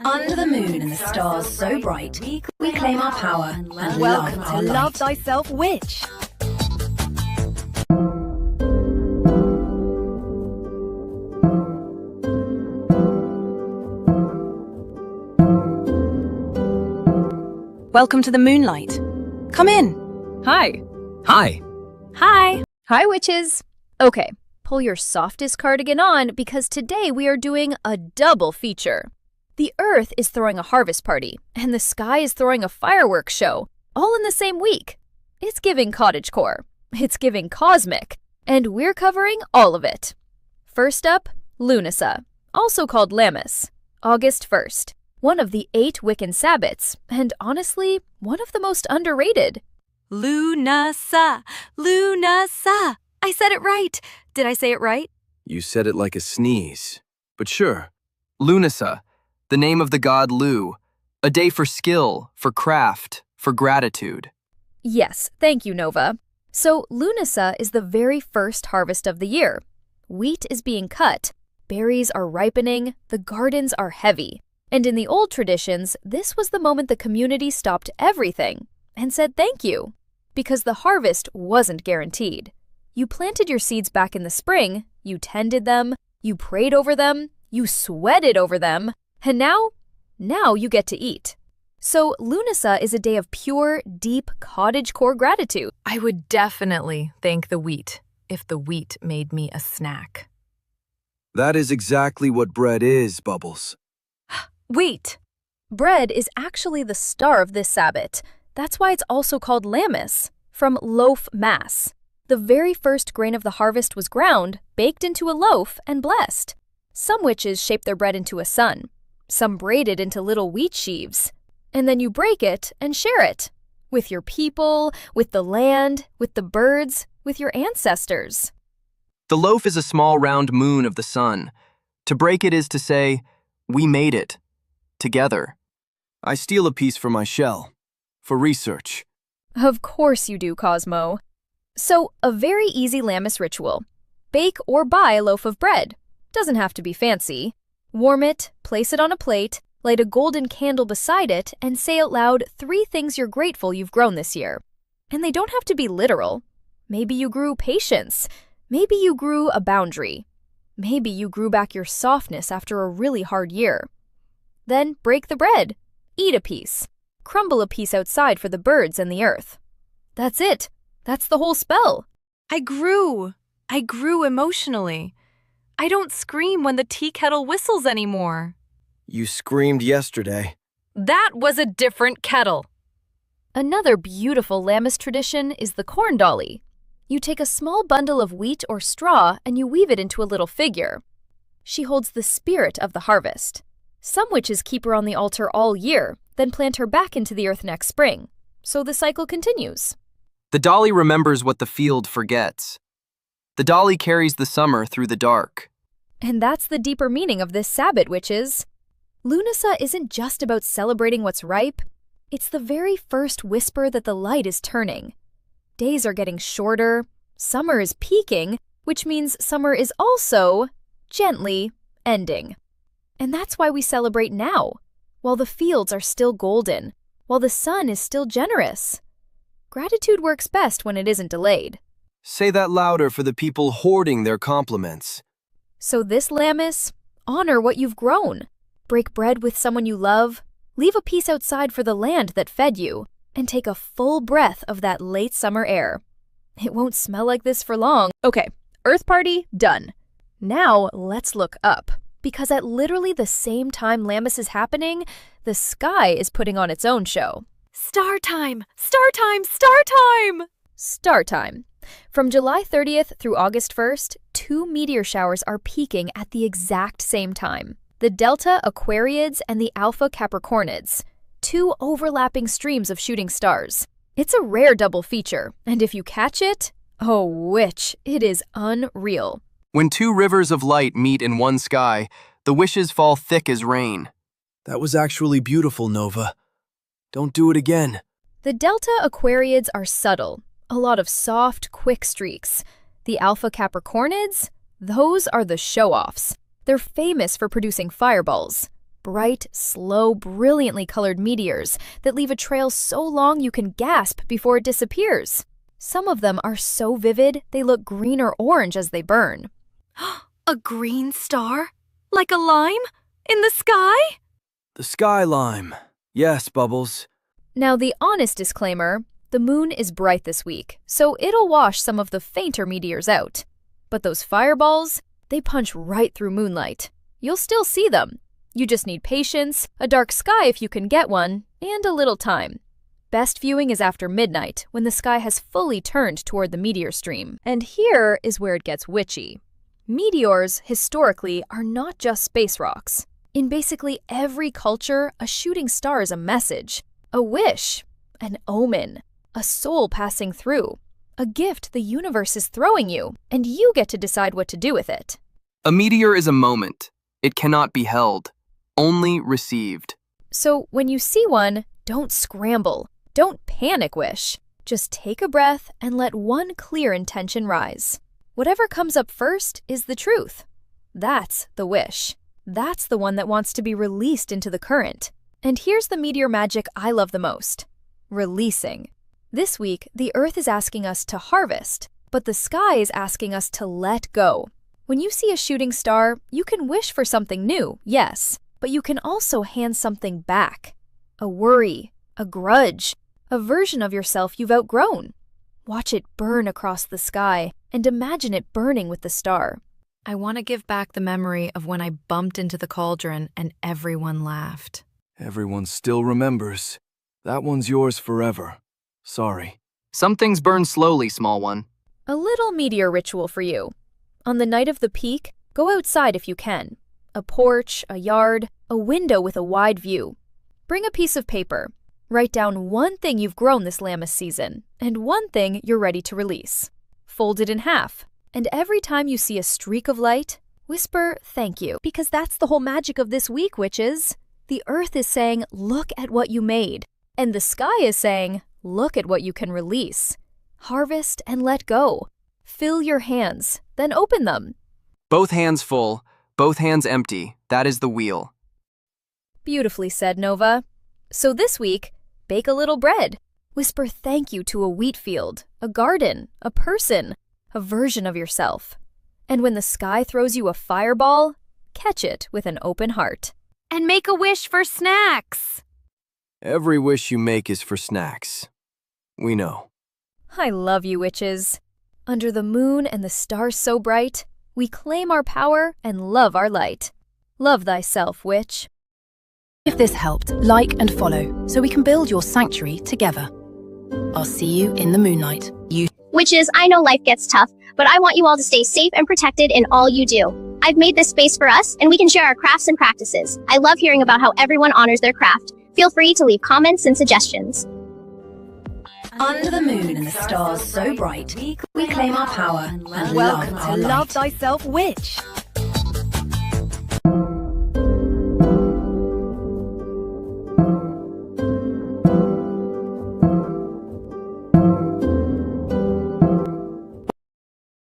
Under the moon and the stars so bright, we claim our power and Welcome love to our Love light. Thyself Witch. Welcome to the moonlight. Come in. Hi. Hi. Hi. Hi, witches. Okay, pull your softest cardigan on because today we are doing a double feature. The Earth is throwing a harvest party, and the sky is throwing a fireworks show, all in the same week. It's giving cottagecore. It's giving cosmic. And we're covering all of it. First up, Lughnasadh, also called Lammas, August 1st. One of the 8 Wiccan Sabbats, and honestly, one of the most underrated. Lughnasadh, Lughnasadh. I said it right. Did I say it right? You said it like a sneeze. But sure. Lughnasadh, the name of the god Lu. A day for skill, for craft, for gratitude. Yes, thank you, Nova. So Lughnasadh is the very first harvest of the year. Wheat is being cut, berries are ripening, the gardens are heavy. And in the old traditions, this was the moment the community stopped everything and said thank you, because the harvest wasn't guaranteed. You planted your seeds back in the spring, you tended them, you prayed over them, you sweated over them, and now you get to eat. So Lughnasadh is a day of pure, deep cottagecore gratitude. I would definitely thank the wheat if the wheat made me a snack. That is exactly what bread is, Bubbles. Wheat! Bread is actually the star of this Sabbat. That's why it's also called lammas, from loaf mass. The very first grain of the harvest was ground, baked into a loaf, and blessed. Some witches shape their bread into a sun. Some braid it into little wheat sheaves. And then you break it and share it. With your people, with the land, with the birds, with your ancestors. The loaf is a small round moon of the sun. To break it is to say, we made it. Together. I steal a piece for my shell. For research. Of course you do, Cosmo. So, a very easy Lammas ritual. Bake or buy a loaf of bread. Doesn't have to be fancy. Warm it, place it on a plate, light a golden candle beside it, and say out loud 3 things you're grateful you've grown this year. And they don't have to be literal. Maybe you grew patience. Maybe you grew a boundary. Maybe you grew back your softness after a really hard year. Then break the bread. Eat a piece. Crumble a piece outside for the birds and the earth. That's it. That's the whole spell. I grew emotionally. I don't scream when the tea kettle whistles anymore. You screamed yesterday. That was a different kettle. Another beautiful Lammas tradition is the corn dolly. You take a small bundle of wheat or straw and you weave it into a little figure. She holds the spirit of the harvest. Some witches keep her on the altar all year, then plant her back into the earth next spring. So the cycle continues. The dolly remembers what the field forgets. The dolly carries the summer through the dark. And that's the deeper meaning of this Sabbat, witches. Lughnasadh isn't just about celebrating what's ripe. It's the very first whisper that the light is turning. Days are getting shorter, summer is peaking, which means summer is also, gently, ending. And that's why we celebrate now, while the fields are still golden, while the sun is still generous. Gratitude works best when it isn't delayed. Say that louder for the people hoarding their compliments. So this Lammas, honor what you've grown. Break bread with someone you love, leave a piece outside for the land that fed you, and take a full breath of that late summer air. It won't smell like this for long. Okay, Earth Party, done. Now let's look up. Because at literally the same time Lammas is happening, the sky is putting on its own show. Star time! Star time! Star time! Star time. From July 30th through August 1st, 2 meteor showers are peaking at the exact same time. The Delta Aquariids and the Alpha Capricornids. 2 overlapping streams of shooting stars. It's a rare double feature, and if you catch it, oh witch, it is unreal. When 2 rivers of light meet in one sky, the wishes fall thick as rain. That was actually beautiful, Nova. Don't do it again. The Delta Aquariids are subtle, a lot of soft, quick streaks. The Alpha Capricornids? Those are the show-offs. They're famous for producing fireballs. Bright, slow, brilliantly colored meteors that leave a trail so long you can gasp before it disappears. Some of them are so vivid they look green or orange as they burn. A green star? Like a lime? In the sky? The sky lime. Yes, Bubbles. Now, the honest disclaimer, the moon is bright this week, so it'll wash some of the fainter meteors out. But those fireballs, they punch right through moonlight. You'll still see them. You just need patience, a dark sky if you can get one, and a little time. Best viewing is after midnight, when the sky has fully turned toward the meteor stream. And here is where it gets witchy. Meteors, historically, are not just space rocks. In basically every culture, a shooting star is a message, a wish, an omen, a soul passing through, a gift the universe is throwing you, and you get to decide what to do with it. A meteor is a moment. It cannot be held, only received. So when you see one, don't scramble, don't panic wish. Just take a breath and let one clear intention rise. Whatever comes up first is the truth. That's the wish. That's the one that wants to be released into the current. And here's the meteor magic I love the most. Releasing. This week, the Earth is asking us to harvest, but the sky is asking us to let go. When you see a shooting star, you can wish for something new, yes, but you can also hand something back. A worry, a grudge, a version of yourself you've outgrown. Watch it burn across the sky and imagine it burning with the star. I want to give back the memory of when I bumped into the cauldron and everyone laughed. Everyone still remembers. That one's yours forever. Sorry. Some things burn slowly, small one. A little meteor ritual for you. On the night of the peak, go outside if you can. A porch, a yard, a window with a wide view. Bring a piece of paper. Write down one thing you've grown this Lammas season, and one thing you're ready to release. Fold it in half, and every time you see a streak of light, whisper thank you, because that's the whole magic of this week, witches. The Earth is saying, look at what you made, and the sky is saying, look at what you can release. Harvest and let go. Fill your hands, then open them. Both hands full, both hands empty. That is the wheel. Beautifully said, Nova. So this week, bake a little bread. Whisper thank you to a wheat field, a garden, a person, a version of yourself. And when the sky throws you a fireball, catch it with an open heart. And make a wish for snacks. Every wish you make is for snacks. We know. I love you, witches. Under the moon and the stars so bright, we claim our power and love our light. Love thyself, witch. If this helped, like and follow so we can build your sanctuary together. I'll see you in the moonlight. Witches, I know life gets tough, but I want you all to stay safe and protected in all you do. I've made this space for us, and we can share our crafts and practices. I love hearing about how everyone honors their craft. Feel free to leave comments and suggestions. Under the moon and the stars so bright, we claim our power and Welcome love our to light. Love Thyself Witch.